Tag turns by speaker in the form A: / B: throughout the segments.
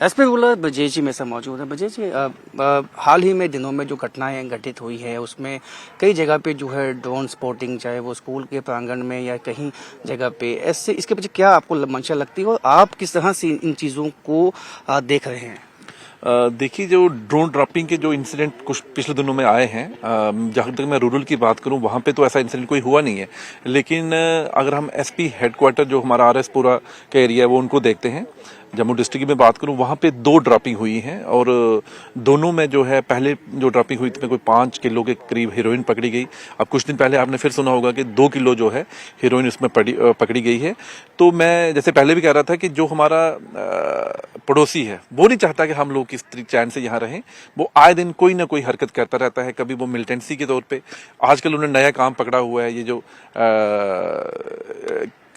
A: SP rural बजेजी में से मौजूद है। बजेजी, हाल ही में दिनों में जो घटनाएं घटित हुई है उसमें कई जगह पे जो है ड्रोन स्पॉटिंग, चाहे वो स्कूल के प्रांगण में या कहीं जगह पे, ऐसे इसके पीछे क्या आपको मंशा लगती है और आप किस तरह से इन चीज़ों को देख रहे हैं?
B: देखिए, जो ड्रोन ड्रॉपिंग के जो इंसिडेंट कुछ पिछले दिनों में आए हैं, जहाँ तक मैं रूरल की बात करूँ वहाँ पे तो ऐसा इंसिडेंट कोई हुआ नहीं है। लेकिन अगर हम एसपी हेडक्वार्टर जो हमारा आरएस पुरा का एरिया है वो उनको देखते हैं, जम्मू डिस्ट्रिक्ट में बात करूं, वहाँ पे 2 ड्रॉपिंग हुई हैं और दोनों में जो है, पहले जो ड्रॉपिंग हुई थी कोई 5 किलो के करीब हीरोइन पकड़ी गई। अब कुछ दिन पहले आपने फिर सुना होगा कि 2 किलो जो है हीरोइन उसमें पकड़ी गई है। तो मैं जैसे पहले भी कह रहा था कि जो हमारा पड़ोसी है वो नहीं चाहता कि हम लोग इस चैन से यहाँ रहें। वो आए दिन कोई ना कोई हरकत करता रहता है। कभी वो मिलिटेंसी के तौर पे, आजकल उन्होंने नया काम पकड़ा हुआ है, ये जो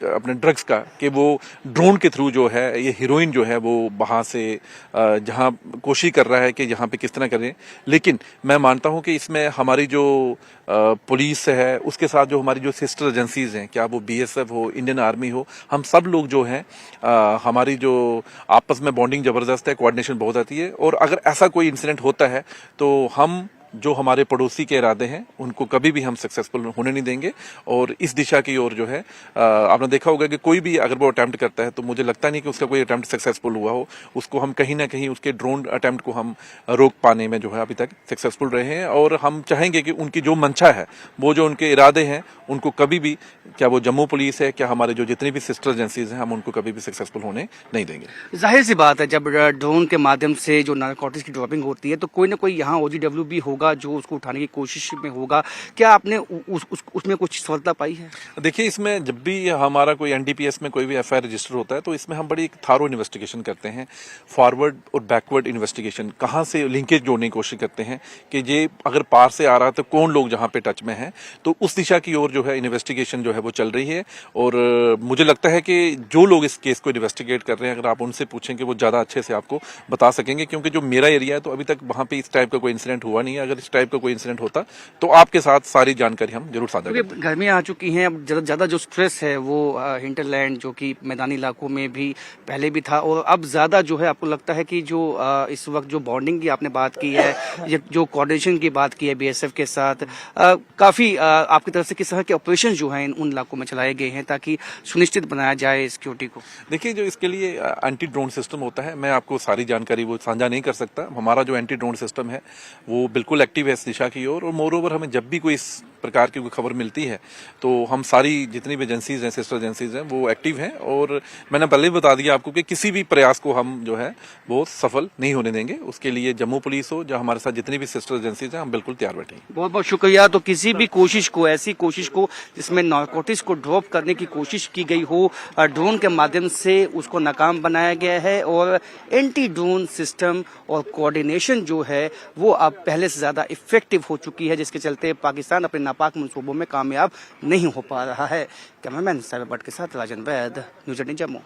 B: अपने ड्रग्स का, कि वो ड्रोन के थ्रू जो है ये हीरोइन जो है वो वहाँ से जहाँ कोशिश कर रहा है कि यहाँ पे किस तरह करें। लेकिन मैं मानता हूँ कि इसमें हमारी जो पुलिस है उसके साथ जो हमारी जो सिस्टर एजेंसीज हैं, क्या वो बीएसएफ हो, इंडियन आर्मी हो, हम सब लोग जो हैं, हमारी जो आपस में बॉन्डिंग ज़बरदस्त है, कोऑर्डिनेशन बहुत आती है। और अगर ऐसा कोई इंसिडेंट होता है तो हम जो हमारे पड़ोसी के इरादे हैं उनको कभी भी हम सक्सेसफुल होने नहीं देंगे। और इस दिशा की ओर जो है, आपने देखा होगा कि कोई भी अगर वो अटेम्प्ट करता है तो मुझे लगता नहीं कि उसका कोई अटेम्प्ट सक्सेसफुल हुआ हो। उसको हम कहीं ना कहीं उसके ड्रोन अटेम्प्ट को हम रोक पाने में जो है अभी तक सक्सेसफुल रहे हैं। और हम चाहेंगे कि उनकी जो मंशा है, वो जो उनके इरादे हैं, उनको कभी भी, क्या वो जम्मू पुलिस है, क्या हमारे जो जितनी भी सिस्टर एजेंसीज हैं, हम उनको कभी भी सक्सेसफुल होने नहीं देंगे।
A: जाहिर सी बात है, जब ड्रोन के माध्यम से जो नारकोटिक्स की ड्रॉपिंग होती है तो कोई ना कोई यहाँ ओजीडब्ल्यू भी होगा जो उसको उठाने की कोशिश में होगा। क्या आपने उसमें कुछ सफलता पाई है?
B: देखिए, इसमें जब भी हमारा कोई एनडीपीएस में कोई भी एफआईआर रजिस्टर होता है तो इसमें हम बड़ी थारो इन्वेस्टिगेशन करते हैं, फॉरवर्ड और बैकवर्ड इन्वेस्टिगेशन, कहाँ से लिंकेज जोड़ने की कोशिश करते हैं कि ये अगर पार से आ रहा है तो कौन लोग जहाँ पे टच में हैं। तो उस दिशा की ओर जो है इन्वेस्टिगेशन जो है वो चल रही है। और मुझे लगता है कि जो लोग इस केस को इन्वेस्टिगेट कर रहे हैं, अगर आप उनसे पूछेंगे वो ज़्यादा अच्छे से आपको बता सकेंगे, क्योंकि जो मेरा एरिया है तो अभी तक वहाँ पे इस टाइप का कोई इंसिडेंट हुआ नहीं है। अगर इस टाइप का कोई इंसिडेंट होता तो आपके साथ सारी जानकारी हम जरूर साझा करेंगे।
A: गर्मियां आ चुकी हैं, अब ज्यादा जो स्ट्रेस है वो हिंटरलैंड जो कि मैदानी इलाकों में भी पहले भी था और अब ज्यादा जो है, आपको लगता है कि जो इस वक्त जो बॉन्डिंग की आपने बात की है, जो कोऑर्डिनेशन की बात की है बीएसएफ के साथ, काफी आपकी तरफ से किस तरह के ऑपरेशन जो हैं उन इलाकों में चलाए गए हैं ताकि सुनिश्चित बनाया जाए सिक्योरिटी को?
B: देखिए, जो इसके लिए एंटी ड्रोन सिस्टम होता है, मैं आपको सारी जानकारी वो साझा नहीं कर सकता। हमारा जो एंटी ड्रोन सिस्टम है वो बिल्कुल एक्टिव है इस दिशा की ओर। और मोर ओवर, हमें जब भी कोई इस प्रकार की कोई खबर मिलती है तो हम सारी जितनी भी एजेंसीज हैं, सिस्टर एजेंसीज हैं, वो एक्टिव हैं। और मैंने पहले ही बता दिया आपको कि किसी भी प्रयास को हम जो है वो सफल नहीं होने देंगे। उसके लिए जम्मू पुलिस हो, जो हमारे साथ जितनी भी सिस्टर एजेंसीज हैं, हम बिल्कुल तैयार बैठे हैं।
A: बहुत बहुत शुक्रिया। तो किसी भी कोशिश को, ऐसी कोशिश को जिसमें नारकोटिक्स को ड्रॉप करने की कोशिश की गई हो, ड्रोन के माध्यम से उसको नाकाम बनाया गया है और एंटी ड्रोन सिस्टम और कोऑर्डिनेशन जो है वो अब पहले से ज्यादा इफेक्टिव हो चुकी है, जिसके चलते पाकिस्तान अपने नापाक मंसूबों में कामयाब नहीं हो पा रहा है। कैमरामैन साहिब भट्ट के साथ राजन वैद, न्यूज़ 18 जम्मू।